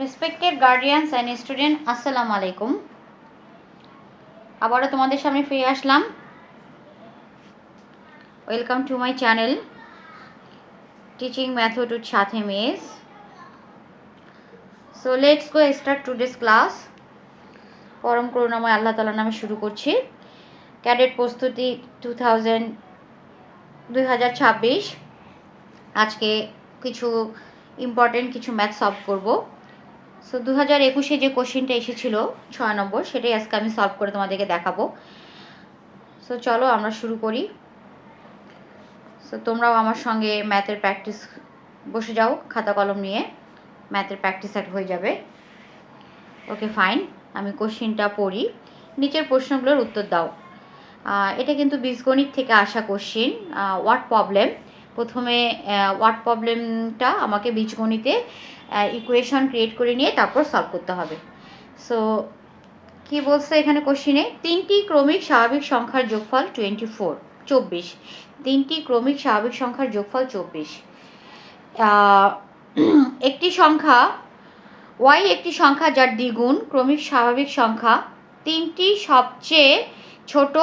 Respected guardians and student, আসসালামু আলাইকুম। আবারও তোমাদের সামনে ফিরে আসলাম। Welcome to my channel teaching method with সাথে miss. So let's go start today's class. পরম করুণাময় আল্লাহ তাআলার নামে শুরু করছি। ক্যাডেট প্রস্তুতি 2026। আজকে কিছু ইম্পর্টেন্ট কিছু ম্যাথ সলভ করব। সো 2021-এ যে কোশ্চেনটা এসেছিল 6 নম্বর, সেটাই আজকে আমি সলভ করে তোমাদেরকে দেখাবো। সো চলো আমরা শুরু করি। সো তোমরাও আমার সঙ্গে ম্যাথের প্র্যাকটিস বসে যাও, খাতা কলম নিয়ে ম্যাথের প্র্যাকটিস হয়ে যাবে। ওকে ফাইন, আমি কোশ্চেনটা পড়ি, নিচের প্রশ্নগুলোর উত্তর দাও। এটা কিন্তু বীজগণিত থেকে আসা কোশ্চেন। ওয়ার্ড প্রবলেম, প্রথমে ওয়ার্ড প্রবলেমটা আমাকে বীজগণিতে ইকুয়েশন ক্রিয়েট করে নিয়ে তারপর সলভ করতে হবে। সো কি বলছে এখানে কোশ্চেনে, তিনটি ক্রমিক স্বাভাবিক সংখ্যার যোগফল 24। তিনটি ক্রমিক স্বাভাবিক সংখ্যার যোগফল 24। একটি সংখ্যা y একটি সংখ্যা যার দ্বিগুণ ক্রমিক স্বাভাবিক সংখ্যা তিনটি সবচেয়ে ছোট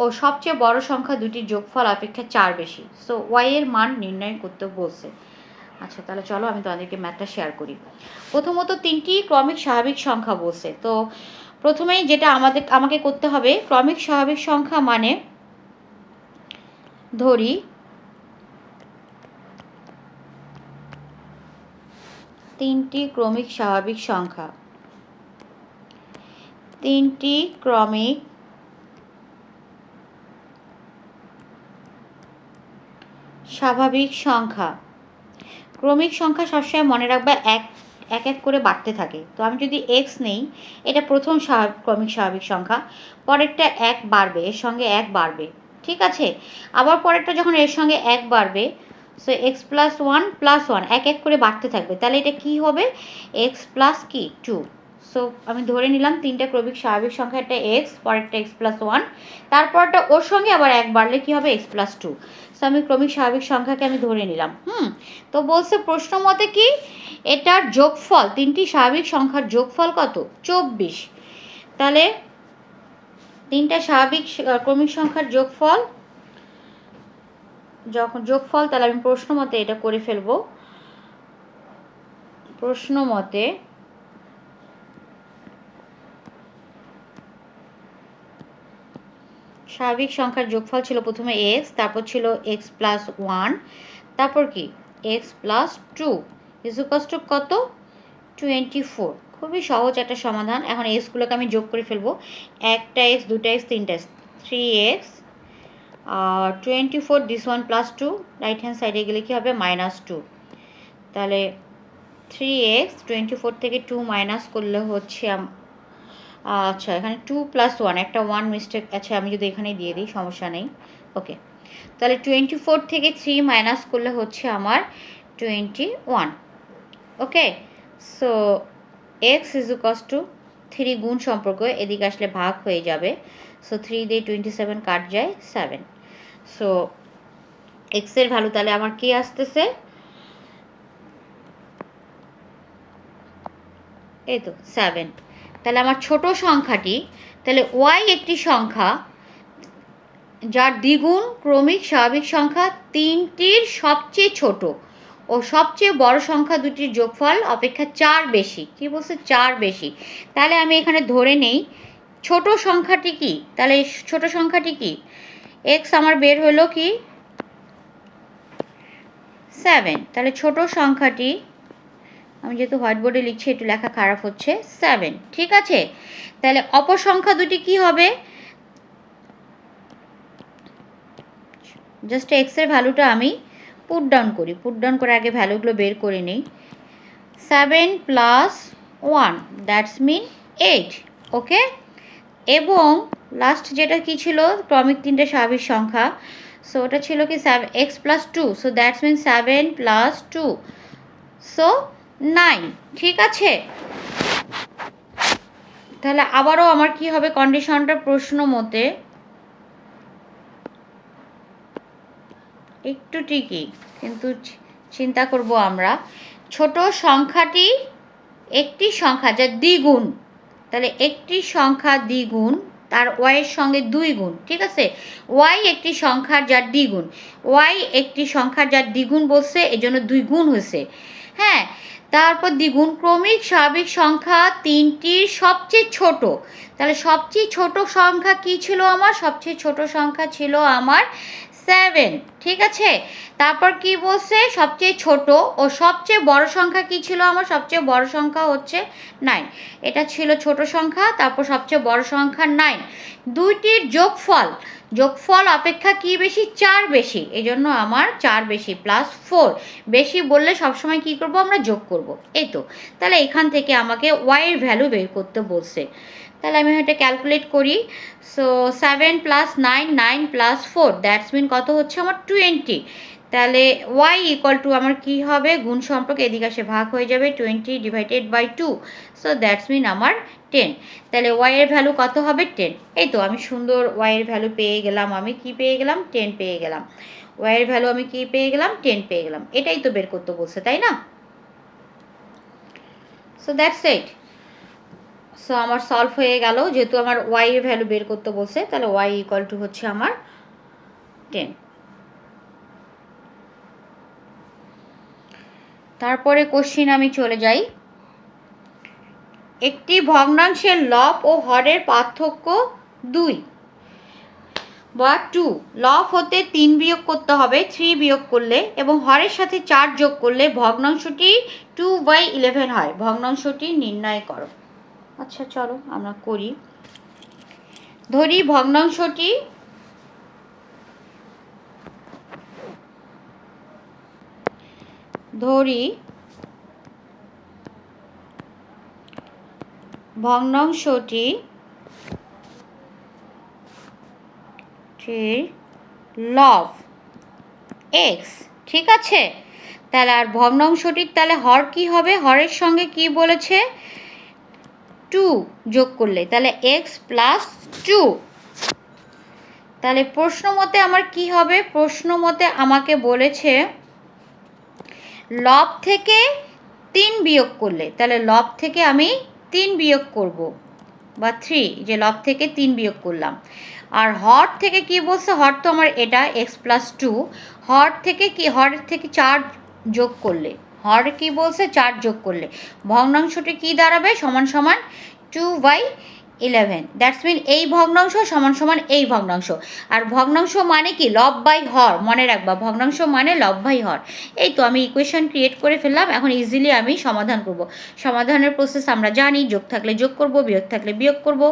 ও সবচেয়ে বড় সংখ্যা দুটির যোগফল অপেক্ষা 4 বেশি। সো y এর মান নির্ণয় করতে বলছে। আচ্ছা তাহলে চলো আমি তোমাদেরকে ম্যাথটা শেয়ার করি। প্রথমত তিনটি ক্রমিক স্বাভাবিক সংখ্যা বলছে। তো প্রথমেই যেটা আমাকে করতে হবে, ক্রমিক স্বাভাবিক সংখ্যা মানে ধরি তিনটি ক্রমিক স্বাভাবিক সংখ্যা, তিনটি ক্রমিক স্বাভাবিক সংখ্যা। ক্রমিক সংখ্যা সবসময় মনে রাখবা এক এক করে বাড়তে থাকে। তো আমি যদি এক্স নেই, এটা প্রথম ক্রমিক স্বাভাবিক সংখ্যা, পরেরটা এক বাড়বে, এর সঙ্গে এক বাড়বে, ঠিক আছে। আবার পরেরটা যখন এর সঙ্গে এক বাড়বে, so x plus one plus one এক এক করে বাড়তে থাকবে, তাহলে এটা কি হবে, এক্স প্লাস কি 2। সো আমি ধরে নিলাম তিনটা ক্রমিক স্বাভাবিক সংখ্যা, একটা এক্স, পরেরটা এক্স প্লাস ওয়ান, তারপরটা ওর সঙ্গে আবার এক বাড়লে কি হবে, এক্স প্লাস 2। সো আমি ক্রমিক স্বাভাবিক সংখ্যাকে আমি ধরে নিলাম। তো বলছে প্রশ্ন মতে কি, এটার যোগফল, তিনটি স্বাভাবিক সংখ্যার যোগফল কত, 24। তাহলে তিনটা স্বাভাবিক ক্রমিক সংখ্যার যোগফল, যখন যোগফল, তাহলে আমি প্রশ্ন মতে এটা করে ফেলবো। প্রশ্ন মতে স্বাভাবিক সংখ্যার যোগফল ছিল প্রথমে এক্স, তারপর ছিল এক্স প্লাস ওয়ান, তারপর কি এক্স প্লাস 2 ইকুয়ালস টু কত, 24। খুবই সহজ একটা সমাধান। এখন এক্সগুলোকে আমি যোগ করে ফেলবো, একটা এক্স, দুটা এক্স, তিনটা x, 3x 24, this one plus 2, right hand সাইডে গেলে কি হবে, -2। তাহলে 3x 24 থেকে 2 মাইনাস করলে হচ্ছে, আচ্ছা এখানে 2 প্লাস 1, একটা 1 মিস্টেক আছে, আমি যদি এখানেই দিয়ে দিই সমস্যা নেই। ওকে, তাহলে 24 থেকে 3 মাইনাস করলে হচ্ছে আমার 21। Okay, so x is equals to 3, গুণ সম্পর্ক, এদিকে আসলে ভাগ হয়ে যাবে। সো 3 দিয়ে 27 কাট যায় 7। সো এক্সের ভ্যালু তাহলে আমার কি আসতেছে, এই তো 7। তাহলে আমার ছোট সংখ্যাটি, তাহলে ওয়াই একটি সংখ্যা যার দ্বিগুণ ক্রমিক স্বাভাবিক সংখ্যা তিনটির সবচেয়ে ছোট ও সবচেয়ে বড় সংখ্যা দুটির যোগফল অপেক্ষা 4 বেশি। কি বলছে, 4 বেশি। তাহলে আমি এখানে ধরে নেই ছোট সংখ্যাটি কি, তাহলে ছোট সংখ্যাটি কি, এক্স আমার বের হলো কি 7। তাহলে ছোট সংখ্যাটি, আমি যেহেতু হোয়াইট বোর্ডে লিখছি একটু লেখা খারাপ হচ্ছে, 7, ঠিক আছে। তাহলে অপর সংখ্যা দুটি কি হবে, জাস্ট এক্সের ভ্যালুটা আমি পুট ডাউন করি, পুট ডাউন করে আগে ভ্যালুগুলো বের করে নিই। 7 প্লাস 1 দ্যাটস মিন 8। ওকে, এবং লাস্ট যেটা কি ছিল, ক্রমিক তিনটে স্বাভাবিক সংখ্যা, সো ওটা ছিল কি x plus 2, so that's mean 7 plus 2, so 9, ঠিক আছে। তাহলে আবারও আমার কি হবে কন্ডিশনটা, প্রশ্ন মতে একটু ঠিকই, কিন্তু চিন্তা করব আমরা, ছোট সংখ্যাটি একটি সংখ্যা যার দ্বিগুণ, তাহলে একটি সংখ্যা দ্বিগুণ তার ওয়াইয়ের সঙ্গে 2 গুণ, ঠিক আছে। ওয়াই একটি সংখ্যার যার দ্বিগুণ, ওয়াই একটি সংখ্যার যার দ্বিগুণ বলছে, এজন্য 2 গুণ হয়েছে, হ্যাঁ। তারপর দ্বিগুণ ক্রমিক স্বাভাবিক সংখ্যা তিনটির সবচেয়ে ছোট, তাহলে সবচেয়ে ছোট সংখ্যা কি ছিল আমার? সবচেয়ে ছোট সংখ্যা ছিল আমার 7, ঠিক আছে। তারপর কি বলছে? সবচেয়ে ছোট ও সবচেয়ে বড় সংখ্যা কি ছিল আমার? সবচেয়ে বড় সংখ্যা হচ্ছে 9, এটা ছিল ছোট সংখ্যা, তারপর সবচেয়ে বড় সংখ্যা 9, দুইটির যোগফল, যোগফল অপেক্ষা কি বেশি? 4 বেশি, এই জন্য আমার 4 বেশি +4, বেশি বললে সবসময় কি করব? আমরা যোগ করব, এই তো। তাহলে এখান থেকে আমাকে ওয়াই এর ভ্যালু বের করতে বলছে, তাহলে আমি এটা ক্যালকুলেট করি। সো 7 + 9, 9 + 4, দ্যাটস মিন কত হচ্ছে আমার? 20। তাহলে ওয়াই ইকুয়াল টু আমার কি হবে? গুণ সম্পর্ক এদিকে আসে ভাগ হয়ে যাবে, 20/2, সো দ্যাটস মিন আমার 10। তাহলে ওয়াই এর ভ্যালু কত হবে? 10। এই তো আমি সুন্দর ওয়াই এর ভ্যালু পেয়ে গেলাম, আমি কি পেয়ে গেলাম? 10 পেয়ে গেলাম। ওয়াই এর ভ্যালু আমি কি পেয়ে গেলাম? 10 পেয়ে গেলাম। এটাই তো বের করতে বলছে, তাই না? So that's it. সো আমার সলভ হয়ে গেল, যেহেতু আমার ওয়াই এর ভ্যালু বের করতে বলছে, তাহলে ওয়াই ইকুয়াল টু হচ্ছে আমার 10। তারপরে কোশ্চিন আমি চলে যাই। একটি ভগ্নাংশের লব ও হরের পার্থক্য 2 বা 2, লব হতে 3 বিয়োগ করতে হবে, 3 বিয়োগ করলে, এবং হরের সাথে 4 যোগ করলে ভগ্নাংশটি 2/11 হয়। ভগ্নাংশটি নির্ণয় করো। আচ্ছা চলো আমরা করি। ধরি ভগ্নাংশটি লব x, ঠিক আছে। তাহলে আর ভগ্নাংশটির তাহলে হর কি হবে? হরের সঙ্গে কি বলেছে? 2 যোগ করলে, তাহলে x + 2। তাহলে প্রশ্ন মতে আমার কি হবে? প্রশ্ন মতে আমাকে বলেছে লব থেকে 3 বিয়োগ করলে, তাহলে লব থেকে আমি 3 বিয়োগ করব, বা 3, যে লব থেকে 3 বিয়োগ করলাম। আর হর থেকে কি বলছে? হর তো আমার এটা x + 2, হর থেকে কি? হরের থেকে 4 যোগ করলে, হর কি বলছে? 4 যোগ করলে ভগ্নাংশটি কি দাঁড়াবে? সমান সমান 2/11, দ্যাটস মিন এই ভগ্নাংশ সমান সমান এই ভগ্নাংশ। আর ভগ্নাংশ মানে কি? লব বাই হর, মনে রাখবা ভগ্নাংশ মানে লব বাই হর। এই তো আমি ইকুয়েশন ক্রিয়েট করে ফেললাম, এখন ইজিলি আমি সমাধান করব। সমাধানের প্রসেস আমরা জানি, যোগ থাকলে যোগ করব, বিয়োগ থাকলে বিয়োগ করব,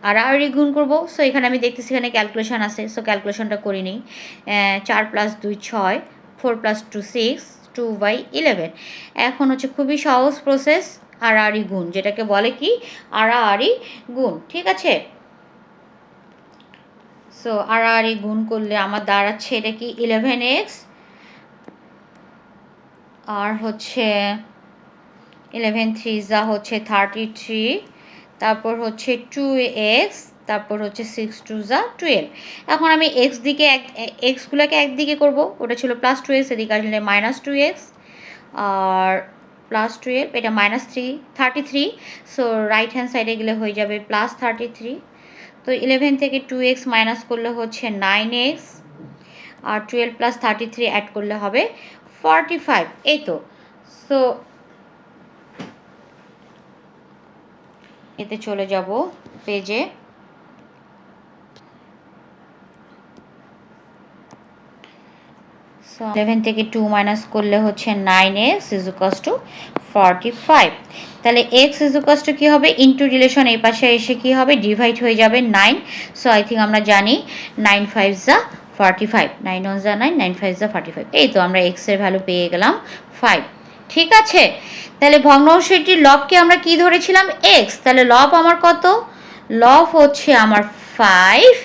আর গুণ করব। সো এখানে আমি দেখতেছি এখানে ক্যালকুলেশন আছে, সো ক্যালকুলেশনটা করে নিই। 4 + 2 6, 4 + 2 6, 2/11। এখন হচ্ছে খুবই সহজ প্রসেস, আড়াআড়ি গুণ, যেটাকে বলে কি? আড়াআড়ি গুণ, ঠিক আছে। সো আড়াআড়ি গুণ করলে আমার দাঁড়াচ্ছে এটা কি? 11x, আর হচ্ছে 11 3 হচ্ছে 33, তারপর হচ্ছে 2x, তারপর হচ্ছে 6 2 12। এখন আমি এক্সগুলোকে একদিকে করব, ওটা ছিল +2x, এদিকে আসলে -2x, আর +12, এটা -33। সো রাইট হ্যান্ড সাইডে গেলে হয়ে যাবে +33। তো 11 থেকে 2x মাইনাস করলে হচ্ছে 9x, আর 12 + 33 অ্যাড করলে হবে 45। এই তো। সো এতে চলে যাব পেজে। সো 11 থেকে 2 মাইনাস করলে হচ্ছে 9x = 45। তাহলে x = কি হবে? ইনটু রিলেশন এই পাশে এসে কি হবে? ডিভাইড হয়ে যাবে 9। সো আই থিঙ্ক আমরা জানি 9 5 45, 9 1 9, 9 5 45। এই তো আমরা x এর ভ্যালু পেয়ে গেলাম 5, ঠিক আছে। তাহলে ভগ্নাংশটির লবকে আমরা কি ধরেছিলাম? x, তাহলে লব আমার কত? লব হচ্ছে আমার 5,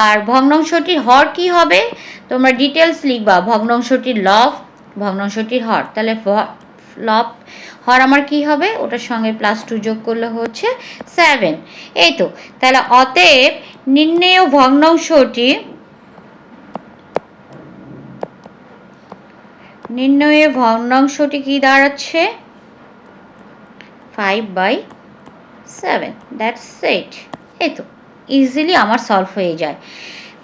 আর ভগ্নাংশটির হর কি হবে? তোমরা ডিটেলস লিখবা, ভগ্নাংশটির লব, ভগ্নাংশটির হর। তাহলে লব হর আমার কি হবে? ওটার সঙ্গে +2 যোগ করলে হচ্ছে 7। এই তো। তাহলে অতএব নির্ণেয় ভগ্নাংশটি কি দাঁড়াচ্ছে? 5/7, দ্যাটস ইট। এই তো ইজিলি আমার সলভ হয়ে যায়।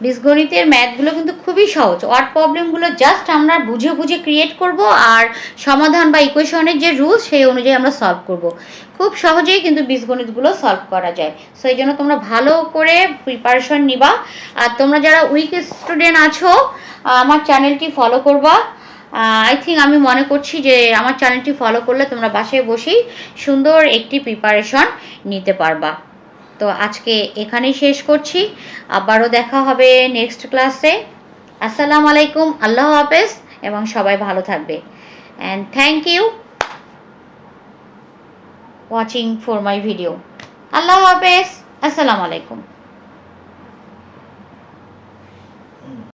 বীজগণিতের ম্যাথগুলো কিন্তু খুবই সহজ। ওয়ার্ড প্রবলেমগুলো জাস্ট আমরা বুঝে বুঝে ক্রিয়েট করব, আর সমাধান বা ইকুয়েশনের যে রুলস সেই অনুযায়ী আমরা সলভ করব। খুব সহজেই কিন্তু বীজগণিতগুলো সলভ করা যায়। সো এই জন্য তোমরা ভালো করে প্রিপারেশন নিবা। আর তোমরা যারা উইক স্টুডেন্ট আছো, আমার চ্যানেলটি ফলো করবা। আই থিঙ্ক আমি মনে করছি যে আমার চ্যানেলটি ফলো করলে তোমরা বাসায় বসেই সুন্দর একটি প্রিপারেশন নিতে পারবা। তো আজকে এখানেই শেষ করছি, আবারও দেখা হবে নেক্সট ক্লাসে। আসসালামু আলাইকুম, আল্লাহ হাফেজ, এবং সবাই ভালো থাকবে। And thank you watching for my video. আল্লাহ হাফেজ, আসসালামু আলাইকুম।